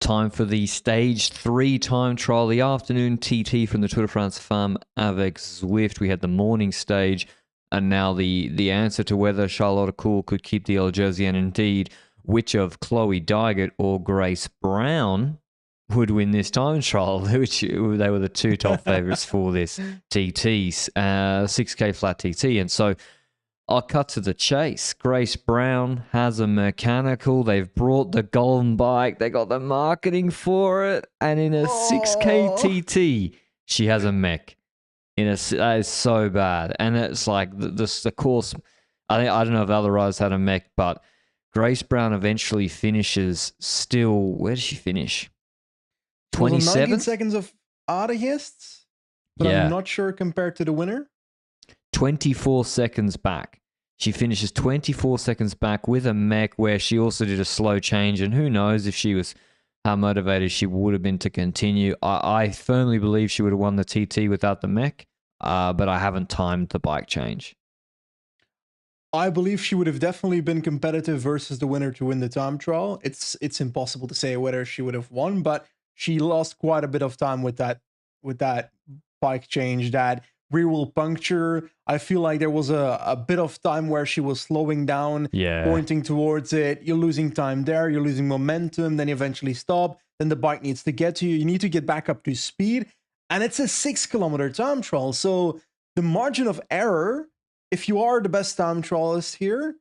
time for the stage 3 time trial, the afternoon TT from the Tour de France Femmes avec Zwift. We had the morning stage, and now the answer to whether Charlotte Kool could keep the yellow jersey, and indeed which of Chloe Dygert or Grace Brown would win this time trial, which they were the two top favourites for this TT, 6K flat TT. And so I'll cut to the chase. Grace Brown has a mechanical. They've brought the golden bike. They got the marketing for it. And in a 6K TT, she has a mech. That is so bad. And it's like the course, I don't know if other riders had a mech, but Grace Brown eventually finishes still, where did she finish? 27? 19 seconds of Aardigst, but I'm not sure compared to the winner. 24 seconds back. She finishes 24 seconds back with a mech where she also did a slow change, and who knows if she was how motivated she would have been to continue. I firmly believe she would have won the TT without the mech, but I haven't timed the bike change. I believe she would have definitely been competitive versus the winner to win the time trial. It's impossible to say whether she would have won, but she lost quite a bit of time with that bike change, that rear wheel puncture. I feel like there was a bit of time where she was slowing down, pointing towards it. You're losing time there. You're losing momentum. Then you eventually stop. Then the bike needs to get to you. You need to get back up to speed. And it's a 6 kilometer time trial. So the margin of error, if you are the best time trialist here,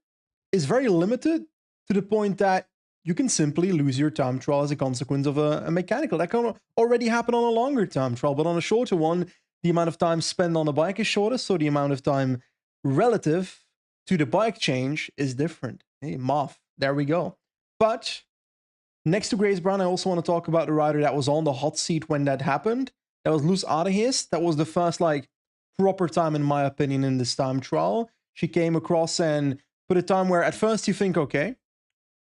is very limited, to the point that you can simply lose your time trial as a consequence of a mechanical. That can already happen on a longer time trial, but on a shorter one, the amount of time spent on the bike is shorter, so the amount of time relative to the bike change is different. Hey, math, there we go. But next to Grace Brown, I also want to talk about the rider that was on the hot seat when that happened. That was Loes Aardigst. That was the first proper time, in my opinion, in this time trial. She came across and put a time where at first you think, okay,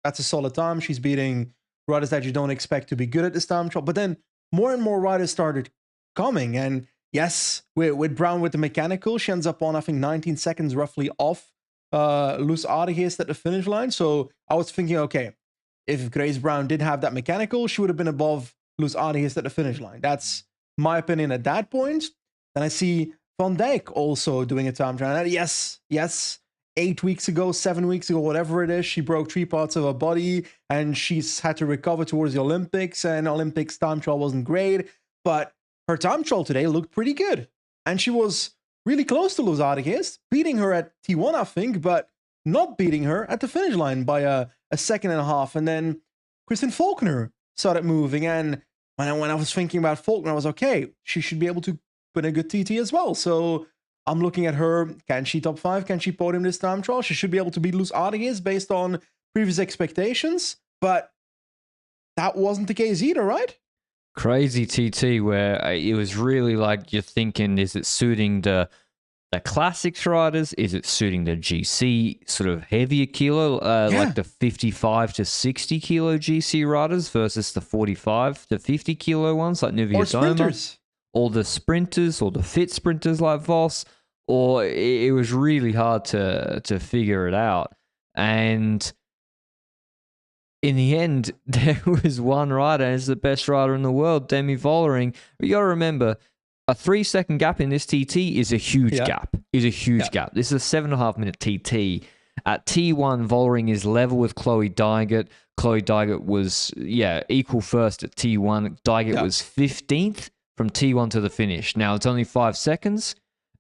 that's a solid time. She's beating riders that you don't expect to be good at this time trial. But then more and more riders started coming. And yes, with Brown with the mechanical, she ends up on, I think, 19 seconds roughly off Loes Aardigst at the finish line. So I was thinking, okay, if Grace Brown did have that mechanical, she would have been above Loes Aardigst at the finish line. That's my opinion at that point. Then I see Van Dijk also doing a time trial. Yes, 8 weeks ago, 7 weeks ago, whatever it is, she broke 3 parts of her body and she's had to recover towards the Olympics, and Olympics time trial wasn't great, but her time trial today looked pretty good. And she was really close to Loes Aardigst, beating her at T1, I think, but not beating her at the finish line by a second and a half. And then Kristen Faulkner started moving, and when I was thinking about Faulkner, I was okay, she should be able to put a good TT as well. So I'm looking at her. Can she top 5? Can she podium this time trial? She should be able to beat Loes Aardigst based on previous expectations, but that wasn't the case either, right? Crazy TT where it was really like you're thinking, is it suiting the classics riders? Is it suiting the GC sort of heavier kilo, like the 55 to 60 kilo GC riders versus the 45 to 50 kilo ones like Nivea Doma? Or the sprinters, or the fit sprinters like Vos, or it was really hard to figure it out. And in the end, there was one rider, and it's the best rider in the world, Demi Vollering. You got to remember, a 3-second gap in this TT is a huge gap. Is a huge gap. This is a 7.5 minute TT. At T1, Vollering is level with Chloe Dygert. Chloe Dygert was equal first at T1. Dygert was 15th. From T1 to the finish. Now, it's only 5 seconds,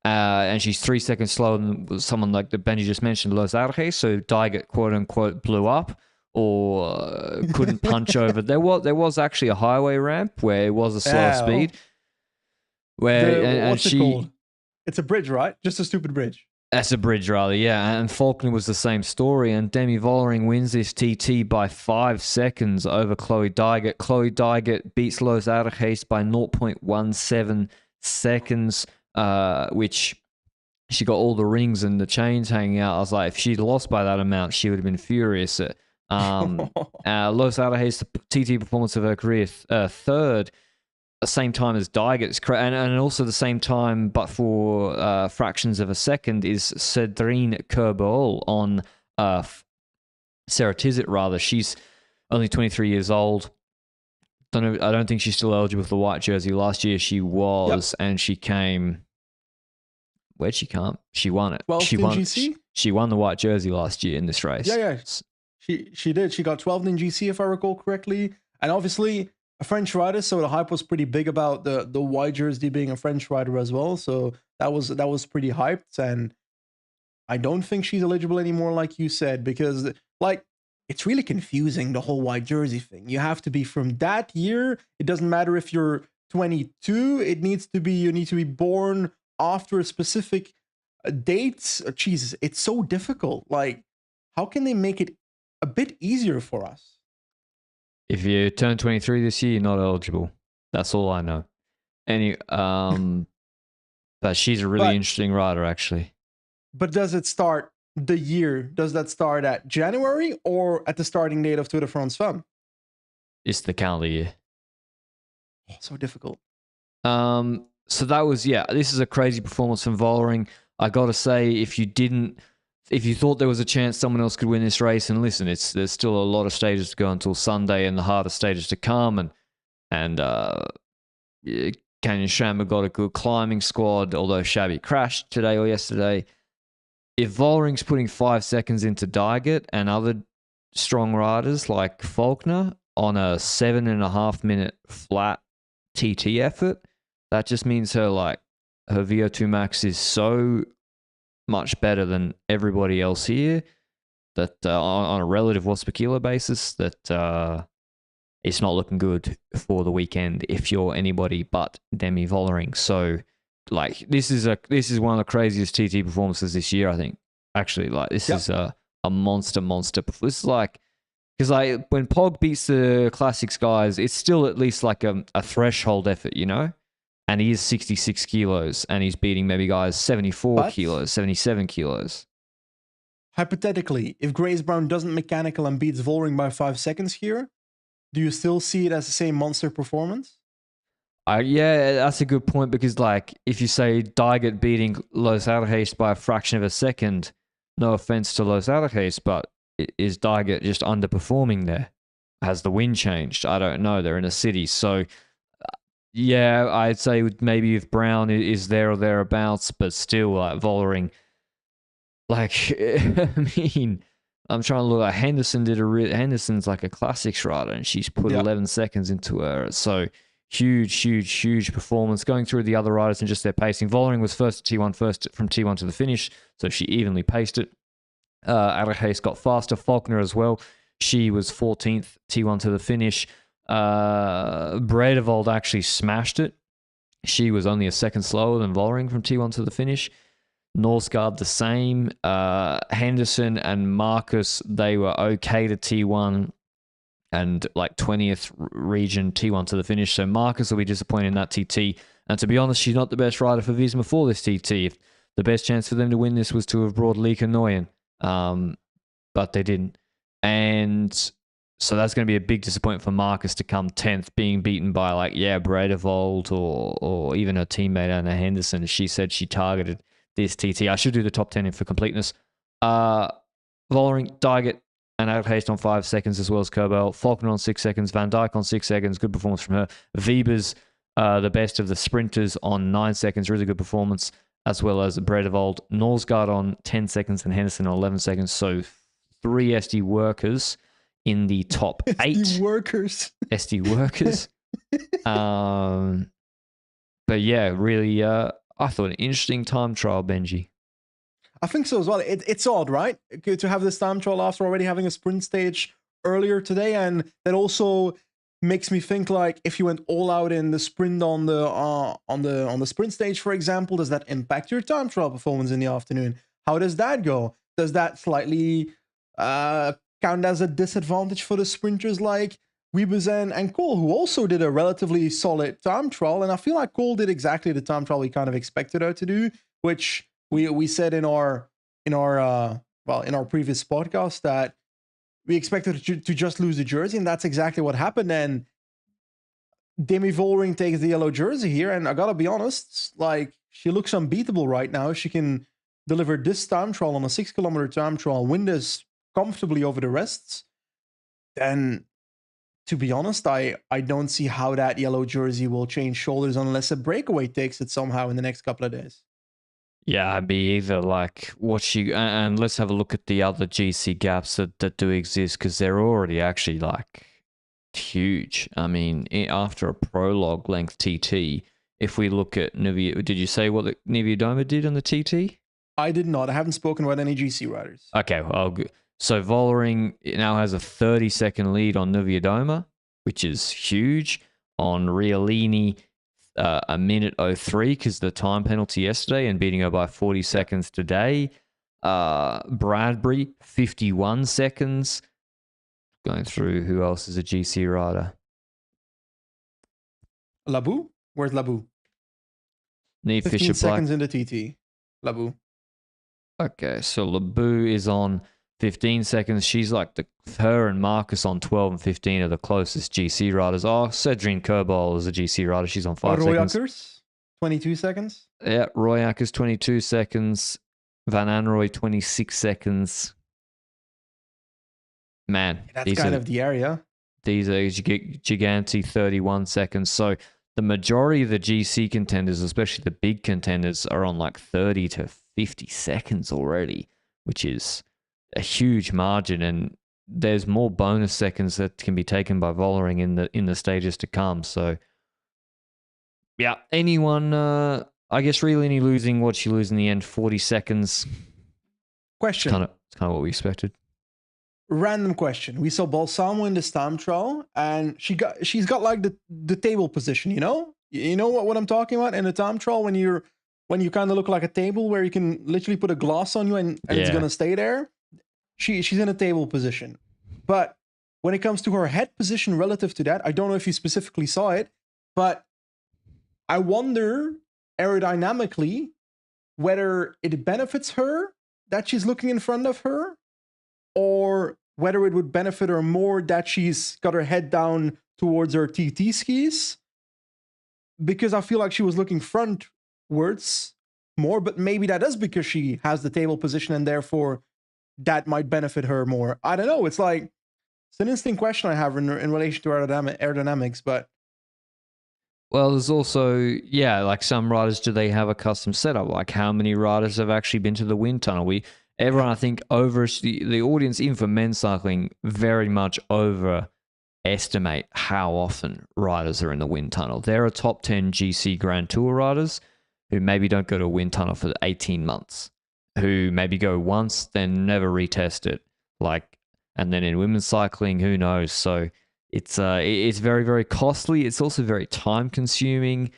and she's 3 seconds slower than someone like the Benji just mentioned, Loes Aardigst, so Dygert, quote-unquote, blew up or couldn't punch over. There was actually a highway ramp where it was a slower speed. What's it called? It's a bridge, right? Just a stupid bridge. That's a bridge, rather, yeah. And Faulkner was the same story, and Demi Vollering wins this TT by 5 seconds over Chloe Dygert. Chloe Dygert beats Loes Aardigst by 0.17 seconds, which she got all the rings and the chains hanging out. I was like, if she'd lost by that amount, she would have been furious. Loes Aardigst, TT performance of her career, third. The same time as Dygert's, and also the same time, but for fractions of a second, is Cédrine Kerbeul on Sarah Tizet, rather. She's only 23 years old. I don't think she's still eligible for the white jersey. Last year she was, and she came. Where'd she come? She won it. 12th She in won. GC? She won the white jersey last year in this race. Yeah. She did. She got 12th in GC, if I recall correctly. And obviously, a French rider, so the hype was pretty big about the white jersey being a French rider as well. So that was pretty hyped. And I don't think she's eligible anymore, like you said, because like it's really confusing, the whole white jersey thing. You have to be from that year. It doesn't matter if you're 22. You need to be born after a specific date. Jesus, it's so difficult. Like, how can they make it a bit easier for us? If you turn 23 this year, you're not eligible. That's all I know. But she's a really interesting rider, actually. But does it start the year? Does that start at January or at the starting date of Tour de France Femmes? It's the calendar year. Oh, so difficult. So that was, this is a crazy performance from Vollering. I got to say, if you thought there was a chance someone else could win this race, and listen, there's still a lot of stages to go until Sunday and the hardest stages to come, and Canyon Shammer got a good climbing squad, although Shabby crashed today or yesterday. If Vollering's putting 5 seconds into Dygert and other strong riders like Faulkner on a 7.5 minute flat TT effort, that just means her VO2 max is so much better than everybody else here that on a relative watts per kilo basis, that it's not looking good for the weekend if you're anybody but Demi Vollering. So this is one of the craziest TT performances this year, I think. Actually, this is a monster performance. This is because when Pog beats the classics guys, it's still at least like a threshold effort, you know? And he is 66 kilos, and he's beating maybe guys 74 kilos, 77 kilos. Hypothetically, if Grace Brown doesn't mechanical and beats Vollering by 5 seconds here, do you still see it as the same monster performance? Yeah, that's a good point, because if you say Dygert beating Los Alhajes by a fraction of a second, no offense to Los Alhajes, but is Dygert just underperforming there? Has the wind changed? I don't know. They're in a city. So, yeah, I'd say maybe if Brown is there or thereabouts, but still, Vollering, I mean, I'm trying to look like Henderson's like a classics rider, and she's put 11 seconds into her. So, huge performance. Going through the other riders and just their pacing. Vollering was first from T1 to the finish, so she evenly paced it. Alhajes got faster. Faulkner as well. She was 14th, T1 to the finish. Bredevold actually smashed it. She was only a second slower than Vollering from T1 to the finish. Norsgaard the same. Henderson and Marcus, they were okay to T1 and 20th region T1 to the finish. So Marcus will be disappointed in that TT. And to be honest, she's not the best rider for Visma for this TT. If the best chance for them to win this was to have brought Lieke Nooyen, but they didn't. And so that's going to be a big disappointment for Marcus to come 10th, being beaten by Bredevold or even her teammate Anna Henderson. She said she targeted this TT. I should do the top 10 for completeness. Vollering, Dygert, and Alhajes on 5 seconds, as well as Kerbel. Faulkner on 6 seconds. Van Dijk on 6 seconds. Good performance from her. Wiebers, the best of the sprinters, on 9 seconds. Really good performance, as well as Bredevold. Norsgaard on 10 seconds and Henderson on 11 seconds. So 3 SD workers in the top 8. SD workers. SD workers. But yeah, really, I thought an interesting time trial, Benji. I think so as well. It's odd, right? To have this time trial after already having a sprint stage earlier today, and that also makes me think if you went all out in the sprint on the sprint stage, for example, does that impact your time trial performance in the afternoon? How does that go? Does that slightly count as a disadvantage for the sprinters like Wiebes and Cole, who also did a relatively solid time trial? And I feel like Cole did exactly the time trial we kind of expected her to do, which we said in our previous podcast that we expected to just lose the jersey, and that's exactly what happened. And Demi Vollering takes the yellow jersey here, and I gotta be honest, she looks unbeatable right now. She can deliver this time trial on a 6 kilometer time trial, win this comfortably over the rest, then to be honest, I don't see how that yellow jersey will change shoulders unless a breakaway takes it somehow in the next couple of days. Yeah, me either. Like, what she and let's have a look at the other GC gaps that do exist because they're already actually like huge. I mean, after a prologue length TT, if we look at Nivea, did you say what the Nivea Doma did on the TT? I did not. I haven't spoken about any GC riders. Okay, well, so Vollering now has a 30-second lead on Nivea Doma, which is huge. On Riolini, a minute 03 because the time penalty yesterday and beating her by 40 seconds today. Bradbury, 51 seconds. Going through who else is a GC rider. Labou? Where's Labou? Neve 15 Fisher seconds Black. in the TT. Labou. Okay, so Labou is on 15 seconds. She's like her and Marcus on 12 and 15 are the closest GC riders. Oh, Cedrine Kerbal is a GC rider. She's on 5 seconds. Royackers, 22 seconds. Yeah, Royackers 22 seconds. Van Anrooy 26 seconds. Man, that's kind of the area. These are Giganti 31 seconds. So the majority of the GC contenders, especially the big contenders, are on like 30 to 50 seconds already, which is a huge margin. And there's more bonus seconds that can be taken by Vollering in the stages to come. So yeah, anyone, I guess Riolini losing, what'd she lose in the end? 40 seconds. Question. It's kind of what we expected. Random question. We saw Balsamo in the Stam trial, and she's got like the table position, you know? You know what I'm talking about? In the time trial, when you kind of look like a table where you can literally put a glass on you and it's gonna stay there. She's in a table position. But when it comes to her head position relative to that, I don't know if you specifically saw it, but I wonder aerodynamically whether it benefits her that she's looking in front of her, or whether it would benefit her more that she's got her head down towards her TT skis. Because I feel like she was looking frontwards more, but maybe that is because she has the table position and therefore that might benefit her more. I don't know. It's like, it's an interesting question I have in relation to aerodynamics, but. Well, there's also, like some riders, do they have a custom setup? Like how many riders have actually been to the wind tunnel? Everyone, I think, the audience, even for men's cycling, very much overestimate how often riders are in the wind tunnel. There are top 10 GC Grand Tour riders who maybe don't go to a wind tunnel for 18 months, who maybe go once, then never retest it. And then in women's cycling, who knows? So it's very, very costly. It's also very time consuming.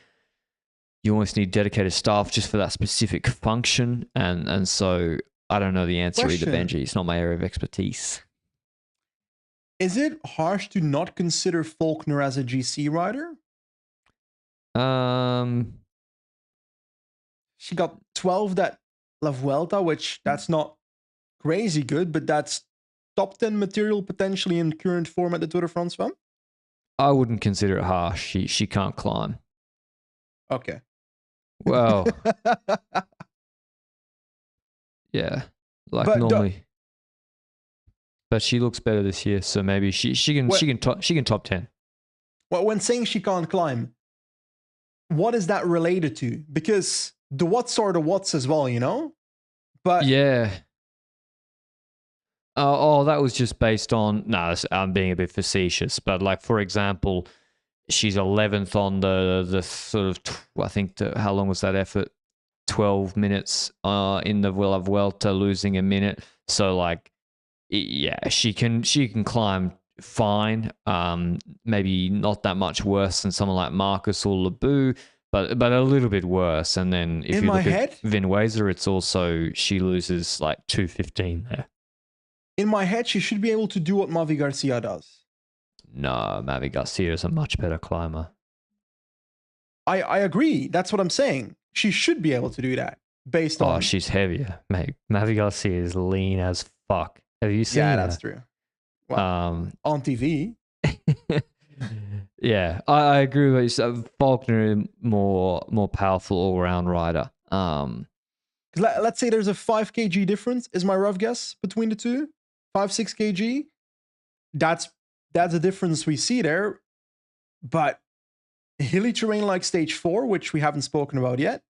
You almost need dedicated staff just for that specific function. And so I don't know the answer either, Benji. It's not my area of expertise. Is it harsh to not consider Faulkner as a GC rider? She got 12 at La Vuelta, which that's not crazy good, but that's top 10 material potentially in current form at the Tour de France Femmes. I wouldn't consider it harsh. She can't climb. Okay. Well, yeah, like normally. But she looks better this year, so maybe she can top 10. Well, when saying she can't climb, what is that related to? Because the watts are the watts as well, you know? But yeah. That was just based on. No, I'm being a bit facetious, but like for example, she's 11th on the sort of I think how long was that effort? 12 minutes in the Vuelta, losing a minute. So like, yeah, she can climb fine. Maybe not that much worse than someone like Marcus or Labou, but a little bit worse. And then if you look at Vinweiser, it's also she loses like 2:15 there. In my head, she should be able to do what Mavi Garcia does. No, Mavi Garcia is a much better climber. I agree. That's what I'm saying. She should be able to do that based on. Oh, she's heavier, mate. Mavi Garcia is lean as fuck. Have you seen Yeah, that? that's true. Well, on TV. Yeah, I agree with you. Faulkner is more powerful all-round rider. Let's say there's a 5 kg difference, is my rough guess, between the two. 5-6 kg. That's that's a difference we see there. But hilly terrain like stage 4, which we haven't spoken about yet,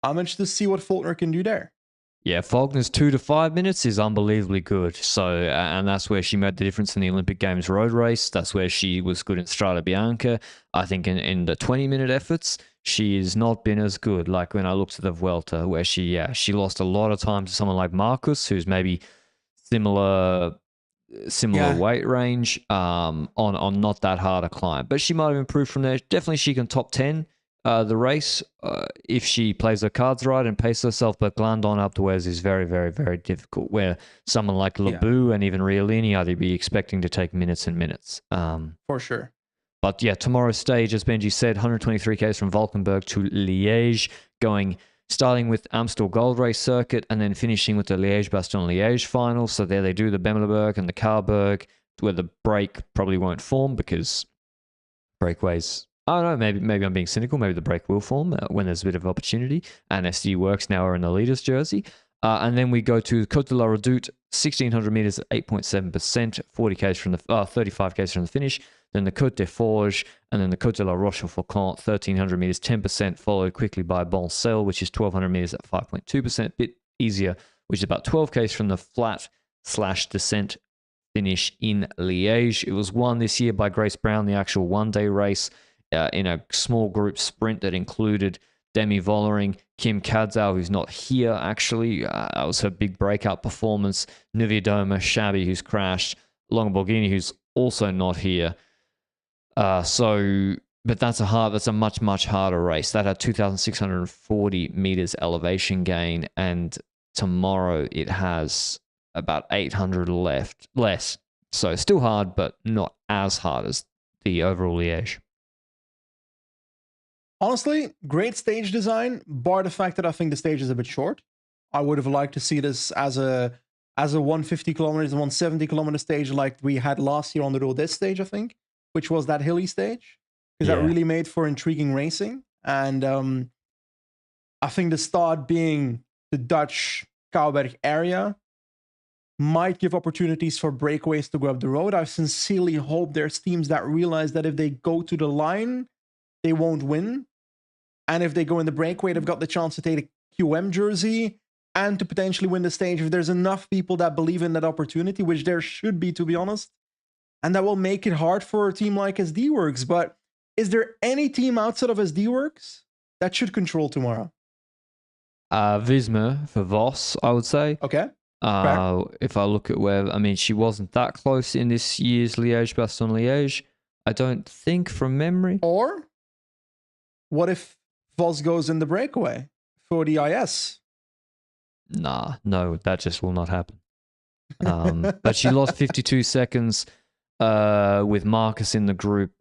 I'm interested to see what Faulkner can do there. Yeah, Faulkner's 2 to 5 minutes is unbelievably good. So, and that's where she made the difference in the Olympic Games road race. That's where she was good in Strada Bianca. I think in the 20-minute efforts, she has not been as good. Like when I looked at the Vuelta, where she lost a lot of time to someone like Marcus, who's maybe similar weight range on not that hard a climb. But she might have improved from there. Definitely she can top 10 the race if she plays her cards right and paces herself, but Glandon up to Wes is very, very, very difficult, where someone like Lebu and even Riolini are to be expecting to take minutes and minutes. For sure. But yeah, tomorrow's stage, as Benji said, 123 k's from Valkenburg to Liège, starting with Amstel Gold Race circuit and then finishing with the Liège-Bastogne-Liège final. So there they do the Bemmelerberg and the Carberg, where the break probably won't form because breakaways, I don't know, maybe I'm being cynical. Maybe the break will form when there's a bit of opportunity. And SD Works now are in the leader's jersey. And then we go to Côte de la Redoute, 1,600 meters at 8.7%, 40 k's from the 35 k's from the finish. Then the Côte des Forges, and then the Côte de la Rochefoucauld, 1,300 meters, 10%, followed quickly by Boncel, which is 1,200 meters at 5.2%, a bit easier, which is about 12 k's from the flat/descent finish in Liège. It was won this year by Grace Brown, the actual one-day race, in a small group sprint that included Demi Vollering, Kim Kadzau, who's not here actually. That was her big breakout performance. Niewiadoma, Shabby, who's crashed. Longoborghini, who's also not here. But that's a much, much harder race. That had 2,640 meters elevation gain, and tomorrow it has about 800 less. So still hard, but not as hard as the overall Liège. Honestly, great stage design, bar the fact that I think the stage is a bit short. I would have liked to see this as a 150 kilometers, 170 kilometer stage like we had last year on the Rodez stage, I think, which was that hilly stage, because that really made for intriguing racing. And I think the start being the Dutch Kouwberg area might give opportunities for breakaways to go up the road. I sincerely hope there's teams that realize that if they go to the line, they won't win. And if they go in the breakaway, they've got the chance to take a QM jersey and to potentially win the stage if there's enough people that believe in that opportunity, which there should be, to be honest. And that will make it hard for a team like SD Works. But is there any team outside of SD Works that should control tomorrow? Visma for Vos, I would say. Okay. If I look at where, she wasn't that close in this year's Liège-Bastogne-Liège, I don't think, from memory. Or what if Vos goes in the breakaway for the IS? Nah, no, that just will not happen. But she lost 52 seconds with Marcus in the group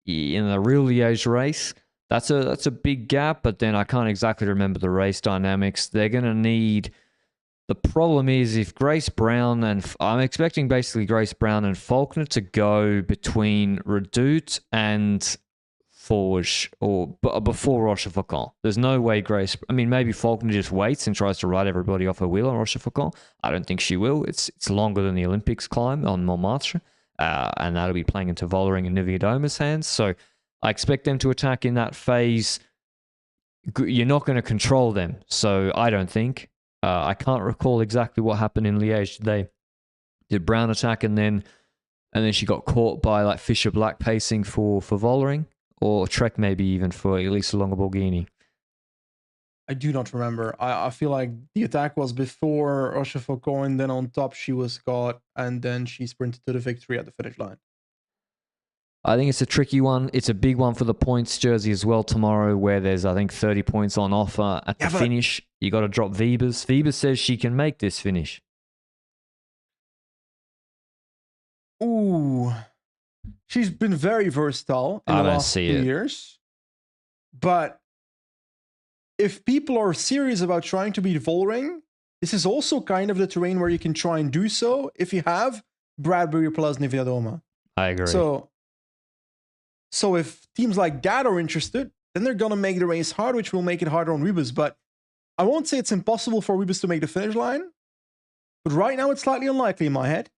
in the real Liège race. That's a big gap, but then I can't exactly remember the race dynamics. They're going to need... The problem is if Grace Brown and... I'm expecting basically Grace Brown and Faulkner to go between Redoute and Forge or before Rochefoucauld. There's no way Grace... maybe Faulkner just waits and tries to ride everybody off her wheel on Rochefoucauld. I don't think she will. It's longer than the Olympics climb on Montmartre, and that'll be playing into Vollering and Niewiadoma's hands. So I expect them to attack in that phase. You're not going to control them, so I don't think. I can't recall exactly what happened in Liège today. Did Brown attack and then she got caught by like Fisher Black pacing for Vollering? Or Trek maybe even for Elisa Longoborghini? I do not remember. I feel like the attack was before Rochefoucauld, and then on top she was caught, and then she sprinted to the victory at the finish line. I think it's a tricky one. It's a big one for the points jersey as well tomorrow, where there's, I think, 30 points on offer at the finish. You got to drop Wiebes. Wiebes says she can make this finish. Ooh. She's been very versatile in the last 2 years. But if people are serious about trying to beat Vollering, this is also kind of the terrain where you can try and do so if you have Bradbury plus Niewiadoma. I agree. So if teams like that are interested, then they're going to make the race hard, which will make it harder on Wiebes. But I won't say it's impossible for Wiebes to make the finish line. But right now it's slightly unlikely in my head.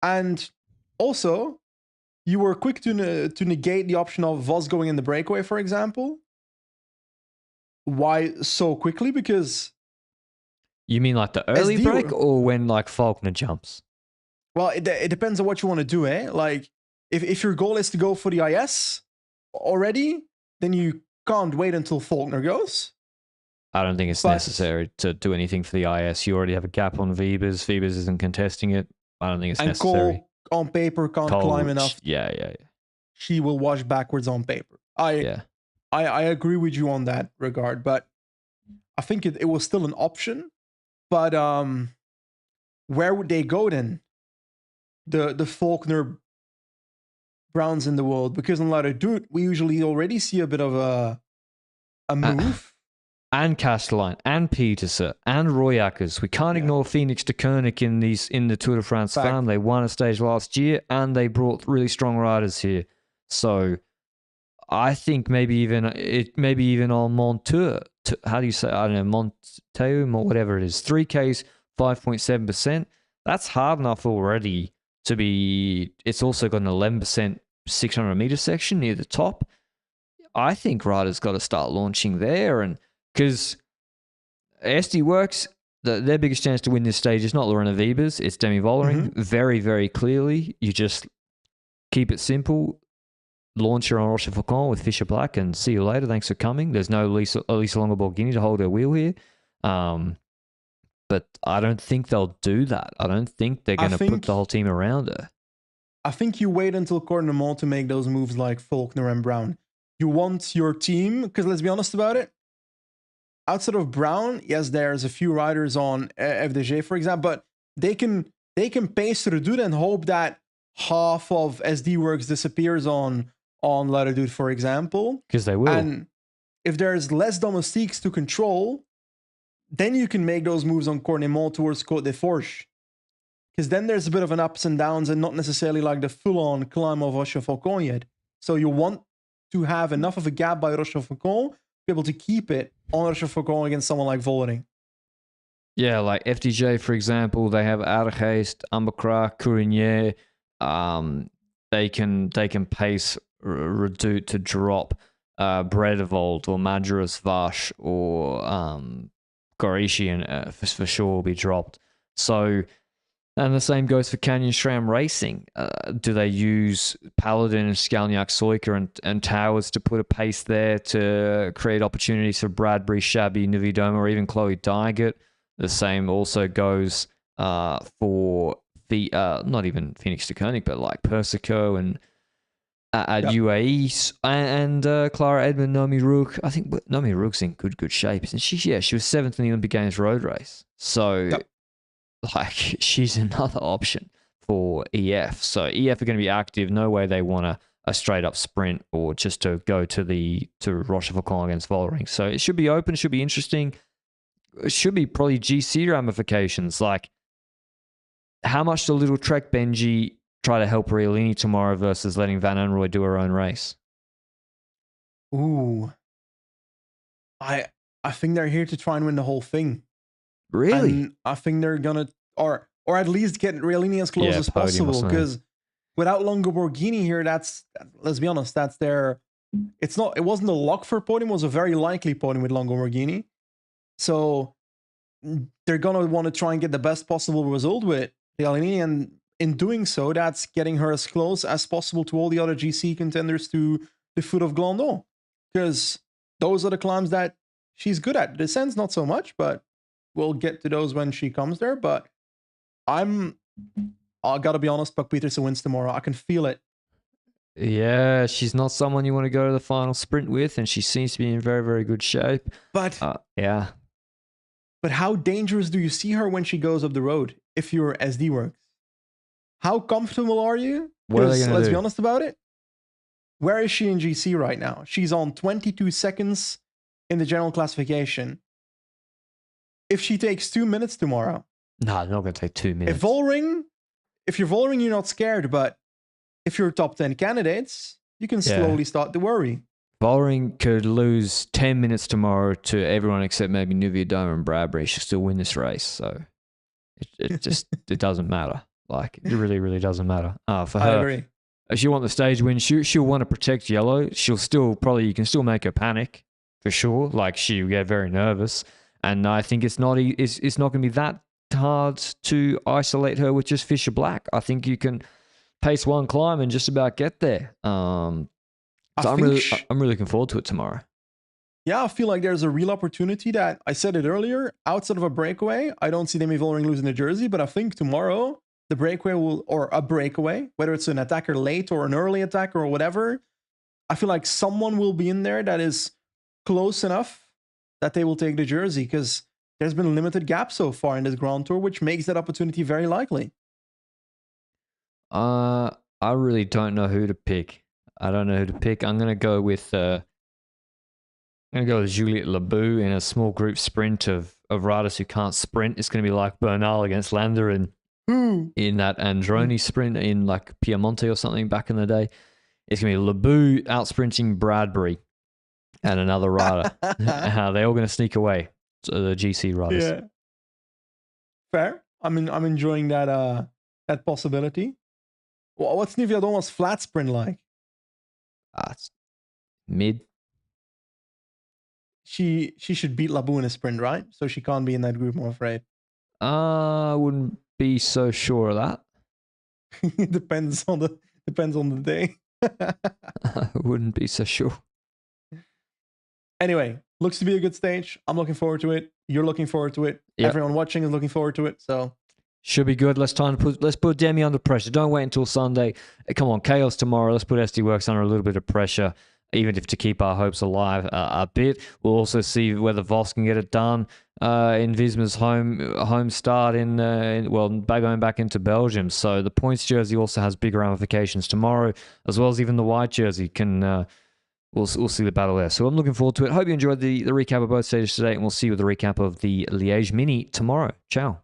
And also, you were quick to negate the option of Vos going in the breakaway, for example. Why so quickly? Because You mean like the early SD break or when like Faulkner jumps? well, it depends on what you want to do, eh? Like if your goal is to go for the IS already, then you can't wait until Faulkner goes. I don't think it's necessary to do anything for the IS. You already have a gap on Vebers. Vebers isn't contesting it. I don't think it's necessary. Cole on paper can't climb enough. Yeah. She will wash backwards on paper. I agree with you on that regard, but I think it was still an option. But where would they go then? The Faulkner Browns in the world, because on Ladder Dude, we usually already see a bit of a move. And Castelline, and Petersen, and Royackers. We can't ignore Phoenix de Koenig in the Tour de France Femmes. They won a stage last year, and they brought really strong riders here. So I think maybe even on Montour. How do you say? I don't know, Monteum or whatever it is. 3Ks, 5.7%. That's hard enough already to be. It's also got an 11% 600-meter section near the top. I think riders got to start launching there, and because SD Works, their biggest chance to win this stage is not Lorena Wiebes, it's Demi Vollering. Very, very clearly, you just keep it simple. Launch her on Rochefoucauld with Fisher Black and see you later. Thanks for coming. There's no Elisa Longo-Borghini to hold her wheel here. But I don't think they'll do that. I don't think they're going to put the whole team around her. I think you wait until Cornemont to make those moves like Faulkner and Brown. You want your team, because let's be honest about it, outside of Brown, yes, there's a few riders on FDG, for example, but they can pace through Dude and hope that half of SD Works disappears on Ladder Dude, for example. Because they will. And if there's less domestiques to control, then you can make those moves on Cornemont towards Côte des Forges. Because then there's a bit of an ups and downs and not necessarily like the full-on climb of Rochefoucauld yet. So you want to have enough of a gap by Rochefoucauld to be able to keep it on Rochefoucauld against someone like Vollering. Yeah, like FDJ, for example, they have Aardegeest, Ambacra, Courigny. They can pace Redoute to drop Bredevold or Majoris Vash or Gorishian for sure will be dropped. So, and the same goes for Canyon SRAM Racing. Do they use Paladin and Skalniak Soika and Towers to put a pace there to create opportunities for Bradbury, Shabby, Nividoma, or even Chloe Dygert? The same also goes for the not even Phoenix de Koenig, but like Persico and at UAE and Clara Edmond, Nomi Rook. I think Nomi Rook's in good shape, isn't she? Yeah, she was 7th in the Olympic Games road race. So, like, she's another option for EF. So EF are going to be active. No way they want a straight up sprint or just to go to Rochefoucauld against Vollering. So it should be open. It should be interesting. It should be probably GC ramifications. Like, how much do Little Trek Benji try to help Riolini tomorrow versus letting Van Anrooy do her own race? Ooh. I think they're here to try and win the whole thing. Really? And I think they're gonna or at least get Riolini as close as possible. Because without Longo-Borghini here, let's be honest, that's their it wasn't a lock for podium, it was a very likely podium with Longo-Borghini. So they're gonna want to try and get the best possible result with Riolini, and in doing so, that's getting her as close as possible to all the other GC contenders to the foot of Glandon. Because those are the climbs that she's good at. Descents, not so much, but we'll get to those when she comes there. But I gotta be honest, Buck Peterson wins tomorrow. I can feel it. Yeah, she's not someone you want to go to the final sprint with, and she seems to be in very, very good shape. But yeah. But how dangerous do you see her when she goes up the road if you're SD Works? How comfortable are you? What are they gonna let's do? be honest about it. Where is she in GC right now? She's on 22 seconds in the general classification. If she takes 2 minutes tomorrow. No, they're not going to take 2 minutes. If you're Vollering, you're not scared. But if you're top 10 candidates, you can slowly start to worry. Vollering could lose 10 minutes tomorrow to everyone except maybe Nuvia Doma and Bradbury. She'll still win this race. So it just it doesn't matter. Like, it really, really doesn't matter. For her, I agree. She'll want the stage win. She'll want to protect yellow. She'll still probably, you can still make her panic for sure. Like she'll get very nervous. And I think it's not going to be that hard to isolate her with just Fisher Black. I think you can pace one climb and just about get there. So I'm really looking forward to it tomorrow. Yeah, I feel like there's a real opportunity that I said it earlier. Outside of a breakaway, I don't see Demi Vollering losing the jersey, but I think tomorrow the breakaway or a breakaway, whether it's an attacker late or an early attacker or whatever, I feel like someone will be in there that is close enough that they will take the jersey, because there's been a limited gap so far in this Grand Tour, which makes that opportunity very likely. I really don't know who to pick. I'm gonna go with Juliette Labou in a small group sprint of riders who can't sprint. It's gonna be like Bernal against Landa and in that Androni sprint in like Piemonte or something back in the day. It's gonna be Labou out sprinting Bradbury and another rider. They're all gonna sneak away. So the GC riders. Yeah. Fair. I'm enjoying that possibility. What's Nivea Doma's flat sprint like? It's mid. She should beat Labou in a sprint, right? So she can't be in that group, I'm afraid. I wouldn't be so sure of that. It depends on the day. I wouldn't be so sure. Anyway, looks to be a good stage. I'm looking forward to it. You're looking forward to it. Yep. Everyone watching is looking forward to it. So should be good. Let's put Demi under pressure. Don't wait until Sunday. Come on, chaos tomorrow. Let's put SD Works under a little bit of pressure, even if to keep our hopes alive a bit. We'll also see whether Vos can get it done in Visma's home start going back into Belgium. So the points jersey also has big ramifications tomorrow, as well as even the white jersey can. We'll see the battle there. So I'm looking forward to it. Hope you enjoyed the recap of both stages today, and we'll see you with the recap of the Liège Mini tomorrow. Ciao.